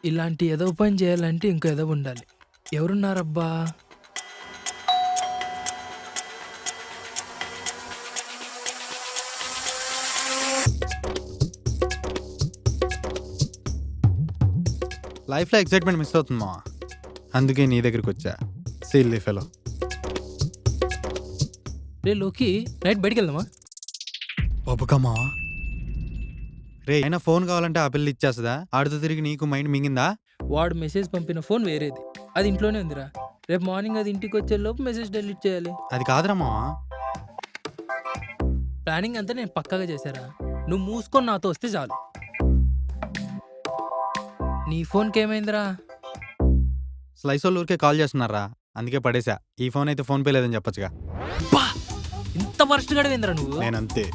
ఇలాంటి ఏదో పని చేయాలంటే ఇంకో ఏదో ఉండాలి. ఎవరున్నారబ్బా? లైఫ్లో ఎక్సైట్మెంట్ మిస్ అవుతుంది మావా, అందుకే నీ దగ్గరికి వచ్చా. Silly fellow. రే లోకి, నైట్ బయటికి వెళ్దామా? ఒప్పుకమ్మా. రే అయినా ఫోన్ కావాలంటే ఆ పిల్ల ఇచ్చేస్తుందా? ఆడితో తిరిగి నీకు మైండ్ మింగిందా? వాడు మెసేజ్ పంపిన ఫోన్ వేరేది, అది ఇంట్లోనే ఉందిరా. రేపు మార్నింగ్ అది ఇంటికి వచ్చే లోపు మెసేజ్ డిలీట్ చేయాలి. అది కాదురా మావా. ప్లానింగ్ అంతా నేను పక్కాగా చేశారా. నువ్వు మూసుకొని నాతో వస్తే చాలు. నీ ఫోన్కి ఏమైందిరా? స్లైస్ వాళ్ళు ఊరికే కాల్ చేస్తున్నారా, అందుకే పడేసా. ఈ ఫోన్ అయితే ఫోన్ పే లేదని చెప్పొచ్చుగా. ఇంత వర్స్ట్ గడవేంద్రా నువ్వు? నేనంతే.